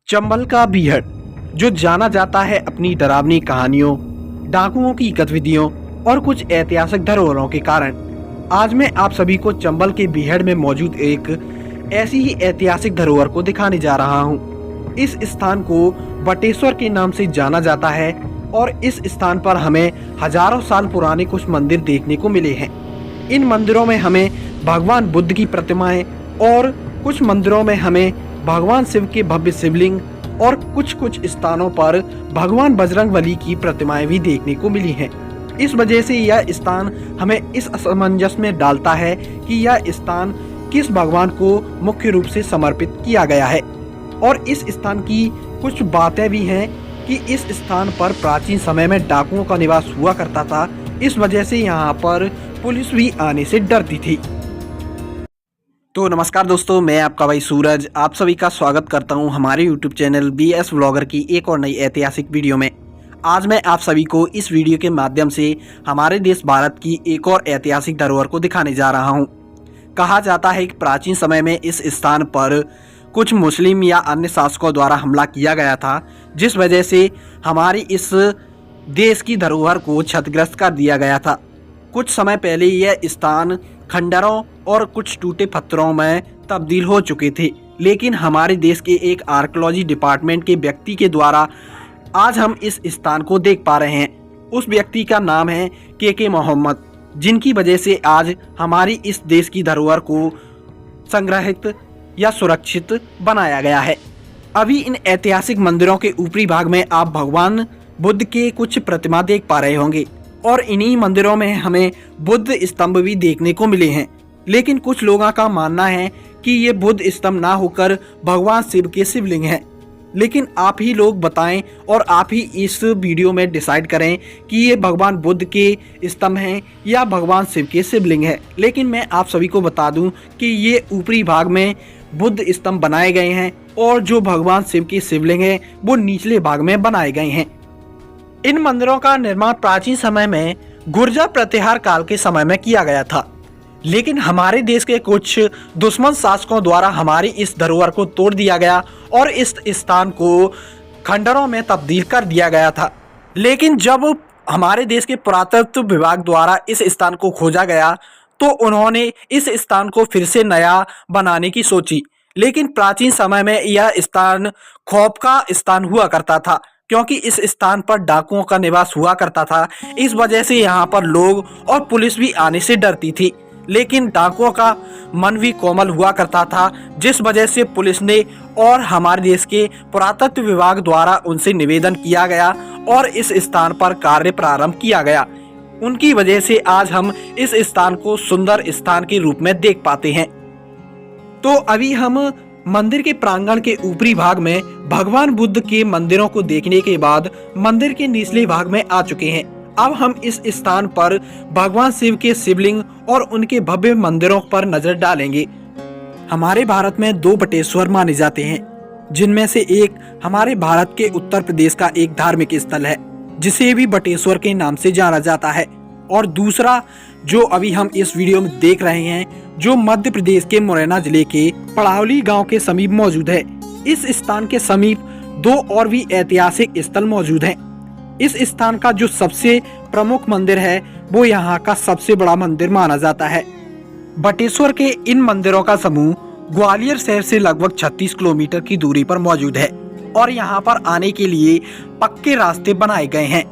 चंबल का बीहड़, जो जाना जाता है अपनी डरावनी कहानियों, डाकुओं की गतिविधियों और कुछ ऐतिहासिक धरोहरों के कारण, आज मैं आप सभी को चंबल के बीहड़ में मौजूद एक ऐसी ही ऐतिहासिक धरोहर को दिखाने जा रहा हूँ। इस स्थान को बटेश्वर के नाम से जाना जाता है और इस स्थान पर हमें हजारों साल पुराने कुछ मंदिर देखने को मिले हैं। इन मंदिरों में हमें भगवान बुद्ध की प्रतिमाएं और कुछ मंदिरों में हमें भगवान शिव के भव्य शिवलिंग और कुछ स्थानों पर भगवान बजरंगबली की प्रतिमाएं भी देखने को मिली हैं। इस वजह से यह स्थान हमें इस असमंजस में डालता है कि यह स्थान किस भगवान को मुख्य रूप से समर्पित किया गया है। और इस स्थान की कुछ बातें भी हैं कि इस स्थान पर प्राचीन समय में डाकुओं का निवास हुआ करता था। इस वजह से यहाँ पर पुलिस भी आने से डरती थी। तो नमस्कार दोस्तों, मैं आपका भाई सूरज आप सभी का स्वागत करता हूं हमारे YouTube चैनल BS व्लॉगर की एक और नई ऐतिहासिक वीडियो में। आज मैं आप सभी को इस वीडियो के माध्यम से हमारे देश भारत की एक और ऐतिहासिक धरोहर को दिखाने जा रहा हूं। कहा जाता है कि प्राचीन समय में इस स्थान पर कुछ मुस्लिम या अन्य शासकों द्वारा हमला किया गया था, जिस वजह से हमारी इस देश की धरोहर को क्षतिग्रस्त कर दिया गया था। कुछ समय पहले यह स्थान खंडरों और कुछ टूटे पत्थरों में तब्दील हो चुके थे, लेकिन हमारे देश के एक आर्कियोलॉजी डिपार्टमेंट के व्यक्ति के द्वारा आज हम इस स्थान को देख पा रहे हैं। उस व्यक्ति का नाम है के मोहम्मद, जिनकी वजह से आज हमारी इस देश की धरोहर को संग्रहित या सुरक्षित बनाया गया है। अभी इन ऐतिहासिक मंदिरों के ऊपरी भाग में आप भगवान बुद्ध के कुछ प्रतिमा देख पा रहे होंगे और इन्हीं मंदिरों में हमें बुद्ध स्तंभ भी देखने को मिले हैं। लेकिन कुछ लोगों का मानना है कि ये बुद्ध स्तंभ ना होकर भगवान शिव के शिवलिंग हैं। लेकिन आप ही लोग बताएं और आप ही इस वीडियो में डिसाइड करें कि ये भगवान बुद्ध के स्तंभ हैं या भगवान शिव के शिवलिंग है। लेकिन मैं आप सभी को बता दूं कि ये ऊपरी भाग में बुद्ध स्तंभ बनाए गए हैं और जो भगवान शिव के शिवलिंग है वो निचले भाग में बनाए गए हैं। इन मंदिरों का निर्माण प्राचीन समय में गुर्जर प्रतिहार काल के समय में किया गया था, लेकिन हमारे देश के कुछ दुश्मन शासकों द्वारा हमारी इस धरोहर को तोड़ दिया गया और इस स्थान को खंडरों में तब्दील कर दिया गया था। लेकिन जब हमारे देश के पुरातत्व विभाग द्वारा इस स्थान को खोजा गया तो उन्होंने इस स्थान को फिर से नया बनाने की सोची। लेकिन प्राचीन समय में यह स्थान खौफ का स्थान हुआ करता था, क्योंकि इस स्थान पर डाकुओं का निवास हुआ करता था। इस वजह से यहाँ पर लोग और पुलिस भी आने से डरती थी। लेकिन डाकुओं का मन भी कोमल हुआ करता था, जिस वजह से पुलिस ने और हमारे देश के पुरातत्व विभाग द्वारा उनसे निवेदन किया गया और इस स्थान पर कार्य प्रारंभ किया गया। उनकी वजह से आज हम इस स्थान को सुंदर स्थान के रूप में देख पाते हैं। तो अभी हम मंदिर के प्रांगण के ऊपरी भाग में भगवान बुद्ध के मंदिरों को देखने के बाद मंदिर के निचले भाग में आ चुके हैं। अब हम इस स्थान पर भगवान शिव के शिवलिंग और उनके भव्य मंदिरों पर नजर डालेंगे। हमारे भारत में 2 बटेश्वर माने जाते हैं, जिनमें से एक हमारे भारत के उत्तर प्रदेश का एक धार्मिक स्थल है, जिसे भी बटेश्वर के नाम से जाना जाता है, और दूसरा जो अभी हम इस वीडियो में देख रहे हैं, जो मध्य प्रदेश के मुरैना जिले के पड़ावली गांव के समीप मौजूद है। इस स्थान के समीप 2 और भी ऐतिहासिक स्थल मौजूद हैं। इस स्थान का जो सबसे प्रमुख मंदिर है वो यहाँ का सबसे बड़ा मंदिर माना जाता है। बटेश्वर के इन मंदिरों का समूह ग्वालियर शहर से लगभग 36 किलोमीटर की दूरी पर मौजूद है और यहाँ पर आने के लिए पक्के रास्ते बनाए गए हैं।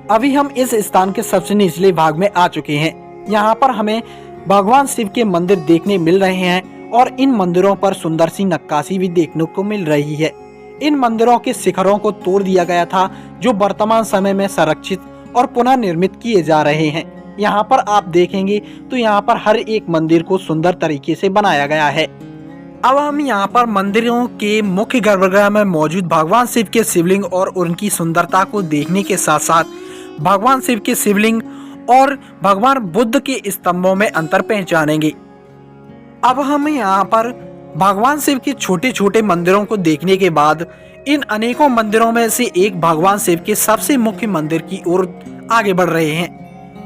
अभी हम इस स्थान के सबसे निचले भाग में आ चुके हैं। यहाँ पर हमें भगवान शिव के मंदिर देखने मिल रहे हैं और इन मंदिरों पर सुंदर सी नक्काशी भी देखने को मिल रही है। इन मंदिरों के शिखरों को तोड़ दिया गया था, जो वर्तमान समय में संरक्षित और पुनः निर्मित किए जा रहे हैं। यहाँ पर आप देखेंगे तो यहाँ पर हर एक मंदिर को सुंदर तरीके से बनाया गया है। अब हम यहाँ पर मंदिरों के मुख्य गर्भगृह में मौजूद भगवान शिव के शिवलिंग और उनकी सुंदरता को देखने के साथ साथ भगवान शिव के शिवलिंग और भगवान बुद्ध के स्तंभों में अंतर पहचानेंगे। अब हम यहाँ पर भगवान शिव के छोटे छोटे मंदिरों को देखने के बाद इन अनेकों मंदिरों में से एक भगवान शिव के सबसे मुख्य मंदिर की ओर आगे बढ़ रहे हैं।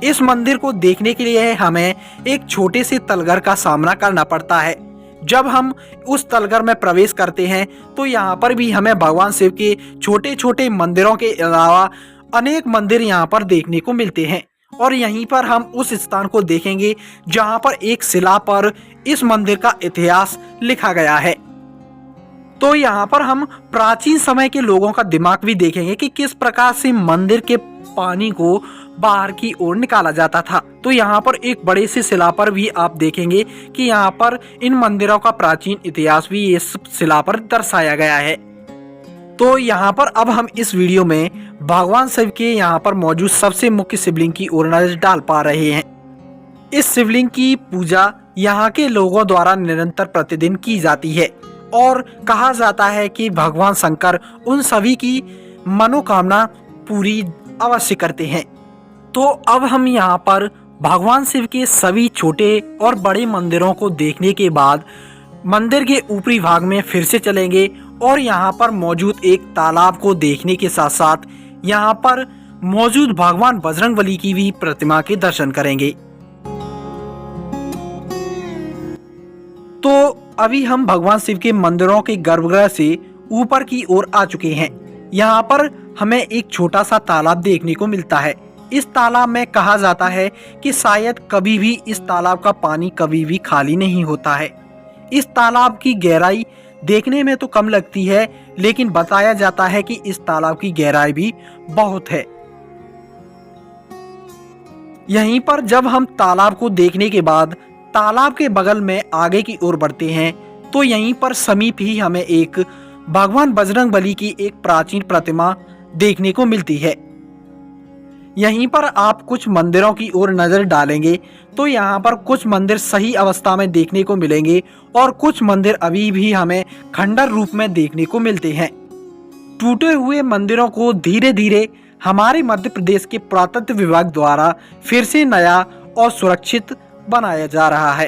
इस मंदिर को देखने के लिए हमें एक छोटे से तलघर का सामना करना पड़ता है। जब हम उस तलघर में प्रवेश करते हैं तो यहाँ पर भी हमें भगवान शिव के छोटे छोटे मंदिरों के अलावा अनेक मंदिर यहाँ पर देखने को मिलते हैं। और यहीं पर हम उस स्थान को देखेंगे जहाँ पर एक शिला पर इस मंदिर का इतिहास लिखा गया है। तो यहाँ पर हम प्राचीन समय के लोगों का दिमाग भी देखेंगे कि किस प्रकार से मंदिर के पानी को बाहर की ओर निकाला जाता था। तो यहाँ पर एक बड़े से शिला पर भी आप देखेंगे कि यहाँ पर इन मंदिरों का प्राचीन इतिहास भी इस शिला पर दर्शाया गया है। तो यहाँ पर अब हम इस वीडियो में भगवान शिव के यहाँ पर मौजूद सबसे मुख्य शिवलिंग की ओर नजर डाल पा रहे हैं। इस शिवलिंग की पूजा यहाँ के लोगों द्वारा निरंतर प्रतिदिन की जाती है और कहा जाता है कि भगवान शंकर उन सभी की मनोकामना पूरी अवश्य करते हैं। तो अब हम यहाँ पर भगवान शिव के सभी छोटे और बड़े मंदिरों को देखने के बाद मंदिर के ऊपरी भाग में फिर से चलेंगे और यहाँ पर मौजूद एक तालाब को देखने के साथ साथ यहाँ पर मौजूद भगवान बजरंगबली की भी प्रतिमा के दर्शन करेंगे। तो अभी हम भगवान शिव के मंदिरों के गर्भगृह से ऊपर की ओर आ चुके हैं। यहाँ पर हमें एक छोटा सा तालाब देखने को मिलता है। इस तालाब में कहा जाता है कि शायद कभी भी इस तालाब का पानी कभी भी खाली नहीं होता है। इस तालाब की गहराई देखने में तो कम लगती है, लेकिन बताया जाता है कि इस तालाब की गहराई भी बहुत है। यहीं पर जब हम तालाब को देखने के बाद तालाब के बगल में आगे की ओर बढ़ते हैं तो यहीं पर समीप ही हमें एक भगवान बजरंगबली की एक प्राचीन प्रतिमा देखने को मिलती है। यहीं पर आप कुछ मंदिरों की ओर नजर डालेंगे तो यहाँ पर कुछ मंदिर सही अवस्था में देखने को मिलेंगे और कुछ मंदिर अभी भी हमें खंडर रूप में देखने को मिलते हैं। टूटे हुए मंदिरों को धीरे धीरे हमारे मध्य प्रदेश के पुरातत्व विभाग द्वारा फिर से नया और सुरक्षित बनाया जा रहा है।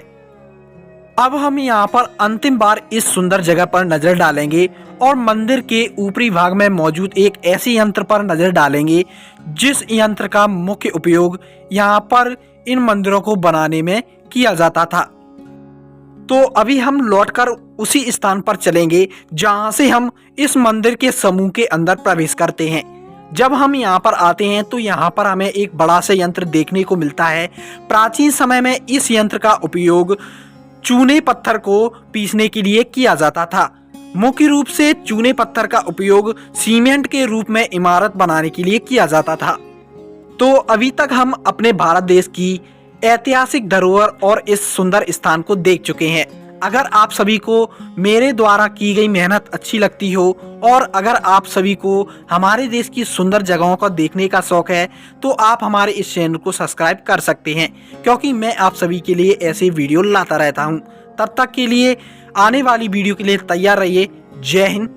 अब हम यहाँ पर अंतिम बार इस सुंदर जगह पर नजर डालेंगे और मंदिर के ऊपरी भाग में मौजूद एक ऐसे यंत्र पर नजर डालेंगे जिस यंत्र का मुख्य उपयोग यहाँ पर इन मंदिरों को बनाने में किया जाता था। तो अभी हम लौटकर उसी स्थान पर चलेंगे जहाँ से हम इस मंदिर के समूह के अंदर प्रवेश करते हैं। जब हम यहाँ पर आते हैं तो यहाँ पर हमें एक बड़ा सा यंत्र देखने को मिलता है। प्राचीन समय में इस यंत्र का उपयोग चूने पत्थर को पीसने के लिए किया जाता था। मुख्य रूप से चूने पत्थर का उपयोग सीमेंट के रूप में इमारत बनाने के लिए किया जाता था। तो अभी तक हम अपने भारत देश की ऐतिहासिक धरोहर और इस सुंदर स्थान को देख चुके हैं। अगर आप सभी को मेरे द्वारा की गई मेहनत अच्छी लगती हो और अगर आप सभी को हमारे देश की सुंदर जगहों को देखने का शौक है तो आप हमारे इस चैनल को सब्सक्राइब कर सकते हैं, क्योंकि मैं आप सभी के लिए ऐसे वीडियो लाता रहता हूं। तब तक के लिए आने वाली वीडियो के लिए तैयार रहिए। जय हिंद,